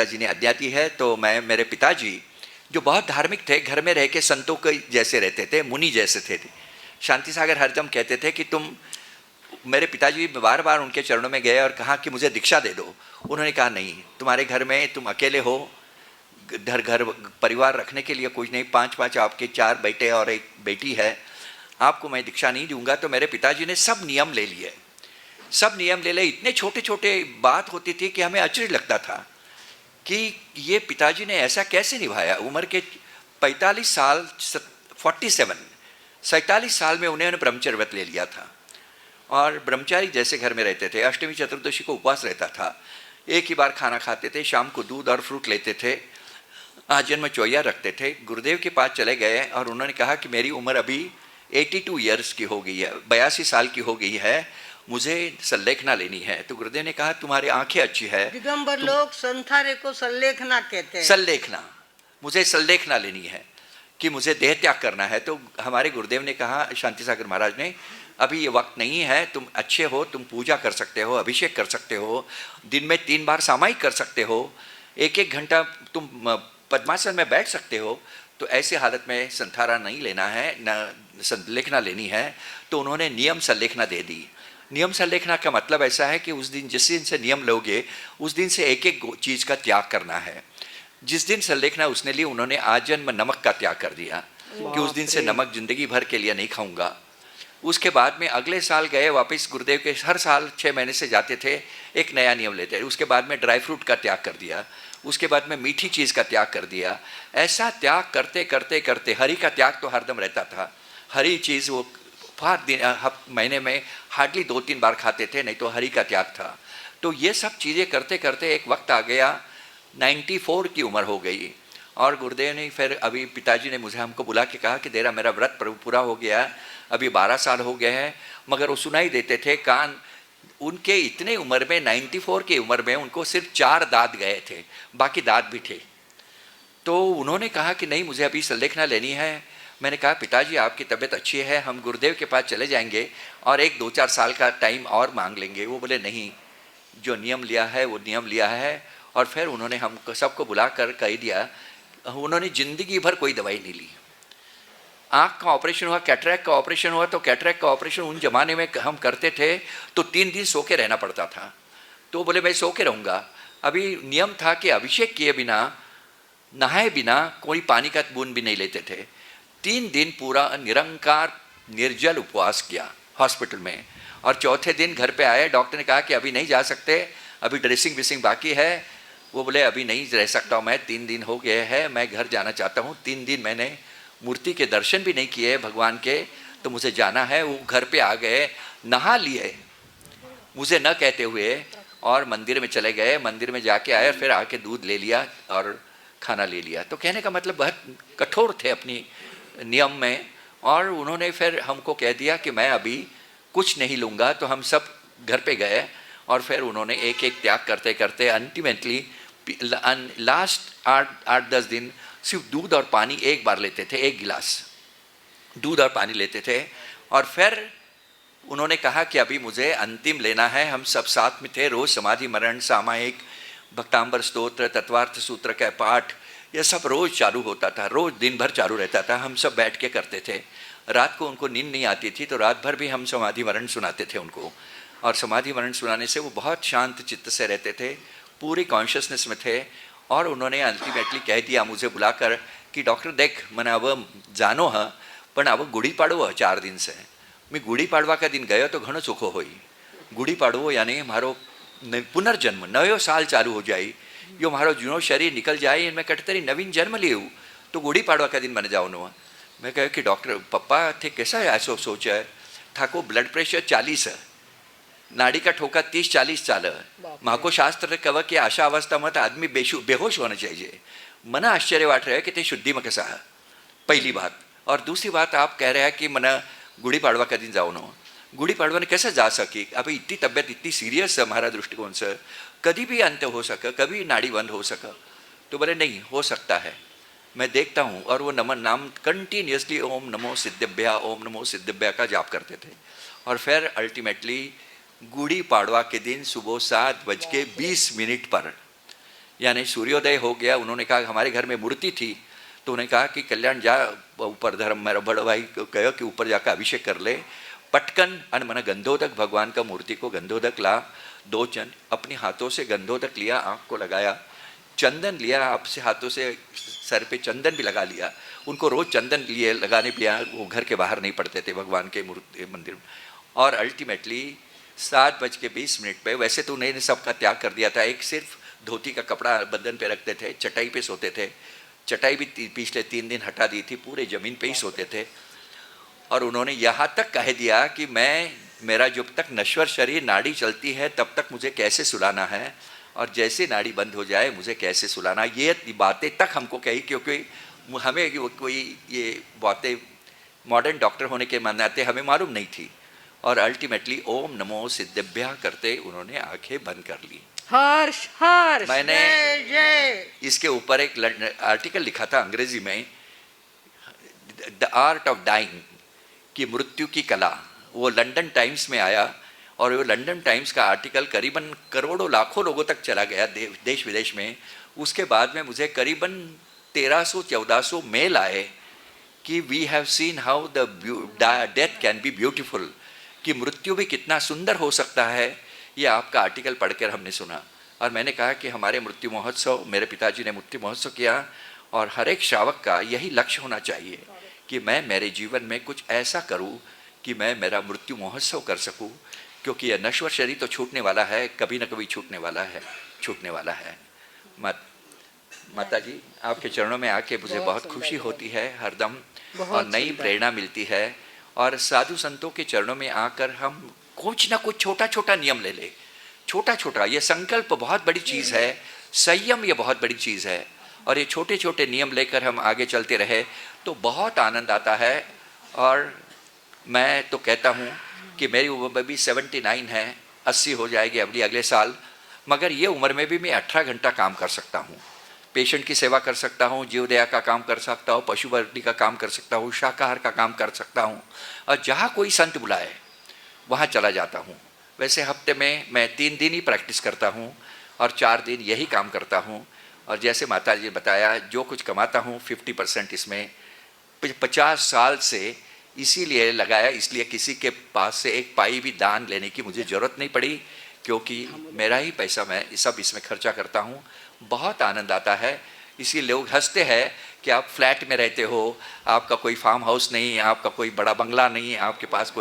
पिताजी ने आज्ञा दी है। तो मैं, मेरे पिताजी जो बहुत धार्मिक थे, घर में रह के संतों के जैसे रहते थे, मुनि जैसे थे। शांति सागर हरदम कहते थे कि तुम, मेरे पिताजी बार बार उनके चरणों में गए और कहा कि मुझे दीक्षा दे दो। उन्होंने कहा नहीं, तुम्हारे घर में तुम अकेले हो, घर परिवार रखने के लिए कुछ नहीं, 5 आपके 4 बेटे और 1 बेटी है, आपको मैं दीक्षा नहीं दूंगा। तो मेरे पिताजी ने सब नियम ले लिए, सब नियम ले ले। इतने छोटे छोटे बात होती थी कि हमें आश्चर्य लगता था कि ये पिताजी ने ऐसा कैसे निभाया। उम्र के 45 साल, 47 साल में उन्होंने ब्रह्मचर्य व्रत ले लिया था और ब्रह्मचारी जैसे घर में रहते थे। अष्टमी चतुर्दशी को उपवास रहता था, एक ही बार खाना खाते थे, शाम को दूध और फ्रूट लेते थे, आजन में चौया रखते थे। गुरुदेव के पास चले गए और उन्होंने कहा कि मेरी उम्र अभी 82 ईयर्स की हो गई है, 82 साल की हो गई है, मुझे सल्लेखना लेनी है। तो गुरुदेव ने कहा तुम्हारी आंखें अच्छी है। दिगंबर लोग संथारे को सल्लेखना कहते हैं। सल्लेखना, मुझे सल्लेखना लेनी है कि मुझे देह त्याग करना है। तो हमारे गुरुदेव ने कहा, शांति सागर महाराज ने, अभी ये वक्त नहीं है, तुम अच्छे हो, तुम पूजा कर सकते हो, अभिषेक कर सकते हो, दिन में 3 बार सामायिक कर सकते हो, 1-1 घंटा तुम पद्मासन में बैठ सकते हो। तो ऐसी हालत में संथारा नहीं लेना है, न सल्लेखना लेनी है। तो उन्होंने नियम सल्लेखना दे दी। नियम सल्लेखना का मतलब ऐसा है कि उस दिन, जिस दिन से नियम लोगे, उस दिन से 1-1 चीज़ का त्याग करना है। जिस दिन सल्लेखना उसने ली, उन्होंने आजन्म नमक का त्याग कर दिया कि उस दिन से नमक जिंदगी भर के लिए नहीं खाऊंगा। उसके बाद में अगले साल गए वापस गुरुदेव के, हर साल 6 महीने से जाते थे, एक नया नियम लेते। उसके बाद में ड्राई फ्रूट का त्याग कर दिया, उसके बाद में मीठी चीज़ का त्याग कर दिया। ऐसा त्याग करते करते करते, हरी का त्याग तो हरदम रहता था, हरी चीज़ वो महीने में हार्डली 2-3 बार खाते थे, नहीं तो हरी का त्याग था। तो ये सब चीज़ें करते करते एक वक्त आ गया, 94 की उम्र हो गई और गुरुदेव ने फिर, अभी पिताजी ने मुझे, हमको बुला के कहा कि तेरा मेरा व्रत पूरा हो गया, अभी 12 साल हो गए हैं। मगर वो सुनाई देते थे, कान उनके इतने उम्र में, 94 की उम्र में उनको सिर्फ 4 दांत गए थे, बाकी दांत भी थे। तो उन्होंने कहा कि नहीं, मुझे अभी सल्लेखना लेनी है। मैंने कहा पिताजी आपकी तबीयत अच्छी है, हम गुरुदेव के पास चले जाएंगे और 1-2-4 साल का टाइम और मांग लेंगे। वो बोले नहीं, जो नियम लिया है वो नियम लिया है। और फिर उन्होंने हमको सबको बुला कर कह दिया, उन्होंने ज़िंदगी भर कोई दवाई नहीं ली। आँख का ऑपरेशन हुआ, कैटरैक्ट का ऑपरेशन हुआ, तो कैटरैक्ट का ऑपरेशन उन जमाने में हम करते थे तो 3 दिन सो के रहना पड़ता था। तो बोले मैं सो के रहूँगा। अभी नियम था कि अभिषेक किए बिना, नहाए बिना कोई पानी का बूंद भी नहीं लेते थे। 3 दिन पूरा निरंकार निर्जल उपवास किया हॉस्पिटल में, और चौथे दिन घर पे आए। डॉक्टर ने कहा कि अभी नहीं जा सकते, अभी ड्रेसिंग विसिंग बाकी है। वो बोले अभी नहीं रह सकता हूँ मैं, 3 दिन हो गए हैं, मैं घर जाना चाहता हूँ। 3 दिन मैंने मूर्ति के दर्शन भी नहीं किए भगवान के, तो मुझे जाना है। वो घर पे आ गए, नहा लिए मुझे न कहते हुए, और मंदिर में चले गए। मंदिर में जाके आए और फिर आके दूध ले लिया और खाना ले लिया। तो कहने का मतलब बहुत कठोर थे अपनी नियम में। और उन्होंने फिर हमको कह दिया कि मैं अभी कुछ नहीं लूँगा। तो हम सब घर पे गए और फिर उन्होंने एक एक त्याग करते करते अल्टीमेटली लास्ट 8-10 दिन सिर्फ दूध और पानी एक बार लेते थे, 1 गिलास दूध और पानी लेते थे। और फिर उन्होंने कहा कि अभी मुझे अंतिम लेना है। हम सब साथ में थे, रोज़ समाधि मरण, सामायिक, भक्तांबर स्तोत्र, तत्वार्थ सूत्र का पाठ, यह सब रोज़ चालू होता था, रोज़ दिन भर चालू रहता था। हम सब बैठ के करते थे। रात को उनको नींद नहीं आती थी तो रात भर भी हम समाधि मरण सुनाते थे उनको। और समाधि मरण सुनाने से वो बहुत शांत चित्त से रहते थे, पूरी कॉन्शियसनेस में थे। और उन्होंने अल्टिमेटली कह दिया मुझे बुलाकर कि डॉक्टर देख, मैंने अब जानो हाँ, पण अब गुड़ी पाड़वो 4 दिन से मैं गुड़ी पाड़वा का दिन गयो तो घणो सुखो होई। गुड़ी पाड़वो यानी मारो पुनर्जन्म, नयो साल चालू हो जाए, यो मारो जूनो शरीर निकल जाए, मैं कटतरी नवीन जन्म लेવું, तो गुड़ी पाड़वा का दिन मैंने जाओ। मैं कहा कि डॉक्टर पप्पा थे कैसा है ऐसा सोचा है, थाको ब्लड प्रेशर 40 है, नाड़ी का ठोका 30-40 चाल है। माको शास्त्र कह कि आशा अवस्था में तो आदमी बेहोश होना चाहिए। मना आश्चर्य वाट रहा है कि ते शुद्धि में कैसा है, पहली बात। और दूसरी बात आप कह रहे हैं कि मना गुड़ी पाड़वा का दिन जाओ। गुड़ी पाड़वा ने कैसे जा सकी, अभी इतनी तबियत इतनी सीरियस है हमारा दृष्टिकोण से, कभी भी अंत हो सका, कभी नाड़ी बंद हो सका। तो बोले नहीं हो सकता है, मैं देखता हूँ। और वो नाम कंटिन्यूसली ओम नमो सिद्धेभ्या, ओम नमो सिद्धेभ्या का जाप करते थे। और फिर अल्टीमेटली गुड़ी पाड़वा के दिन सुबह 7:20 पर यानी सूर्योदय हो गया। उन्होंने कहा हमारे घर में मूर्ति थी, तो उन्होंने कहा कि कल्याण जा ऊपर, धर्म मेरा बड़ा भाई कहो कि ऊपर जाकर अभिषेक कर ले। पटकन मन गंधोदक, भगवान का मूर्ति को गंधोदक ला, 2 चंद अपने हाथों से गंधोदक लिया, आँख को लगाया, चंदन लिया आपसे हाथों से, सर पे चंदन भी लगा लिया। उनको रोज चंदन लिए लगाने लिया, वो घर के बाहर नहीं पड़ते थे भगवान के मूर्ति मंदिर में। और अल्टीमेटली 7:20 पे, वैसे तो उन्होंने सबका त्याग कर दिया था, एक सिर्फ धोती का कपड़ा बदन पे रखते थे, चटाई पे सोते थे। चटाई भी पिछले 3 दिन हटा दी थी, पूरे ज़मीन पे ही सोते थे। और उन्होंने यहाँ तक कह दिया कि मेरा जब तक नश्वर शरीर नाड़ी चलती है तब तक मुझे कैसे सुलाना है, और जैसे नाड़ी बंद हो जाए मुझे कैसे सुलाना। ये बातें तक हमको कही, क्योंकि हमें कोई ये बातें मॉडर्न डॉक्टर होने के नाते हमें मालूम नहीं थी। और अल्टीमेटली ओम नमो सिद्धेभ्यः करते उन्होंने आंखें बंद कर ली। हर्ष हर्ष, मैंने जय जय। इसके ऊपर एक आर्टिकल लिखा था अंग्रेजी में, द आर्ट ऑफ डाइंग, की मृत्यु की कला। वो लंदन टाइम्स में आया, और वो लंदन टाइम्स का आर्टिकल करीबन करोड़ों लाखों लोगों तक चला गया देश विदेश में। उसके बाद में मुझे करीबन 1300-1400 मेल आए कि we have seen how the death can be beautiful, कि मृत्यु भी कितना सुंदर हो सकता है। ये आपका आर्टिकल पढ़कर हमने सुना, और मैंने कहा कि हमारे मृत्यु महोत्सव, मेरे पिताजी ने मृत्यु महोत्सव किया, और हर एक श्रावक का यही लक्ष्य होना चाहिए कि मैं मेरे जीवन में कुछ ऐसा करूं कि मैं मेरा मृत्यु महोत्सव कर सकूं, क्योंकि यह नश्वर शरीर तो छूटने वाला है, कभी न कभी छूटने वाला है। माता जी, आपके चरणों में आके मुझे बहुत खुशी होती है हरदम, और नई प्रेरणा मिलती है। और साधु संतों के चरणों में आकर हम कुछ ना कुछ छोटा छोटा नियम ले ले, छोटा छोटा। ये संकल्प बहुत बड़ी चीज़ है, संयम ये बहुत बड़ी चीज़ है, और ये छोटे छोटे नियम लेकर हम आगे चलते रहे तो बहुत आनंद आता है। और मैं तो कहता हूँ कि मेरी उम्र भी 79 है, 80 हो जाएगी अगले साल, मगर ये उम्र में भी मैं 18 घंटा काम कर सकता हूँ। पेशेंट की सेवा कर सकता हूँ, जीवदया का काम कर सकता हूँ, पशुवर्ती का काम कर सकता हूँ, शाकाहार का काम कर सकता हूँ, और जहाँ कोई संत बुलाए वहाँ चला जाता हूँ। वैसे हफ्ते में मैं 3 दिन ही प्रैक्टिस करता हूँ, और 4 दिन यही काम करता हूँ। और जैसे माता जी ने बताया, जो कुछ कमाता हूँ 50% इसमें 50 साल से इसीलिए लगाया, इसलिए किसी के पास से एक पाई भी दान लेने की मुझे ज़रूरत नहीं पड़ी, क्योंकि मेरा ही पैसा मैं सब इसमें खर्चा करता हूँ। बहुत आनंद आता है। इसी लोग हंसते हैं कि आप फ्लैट में रहते हो, आपका कोई फार्म हाउस नहीं, आपका कोई बड़ा बंगला नहीं, आपके पास कोई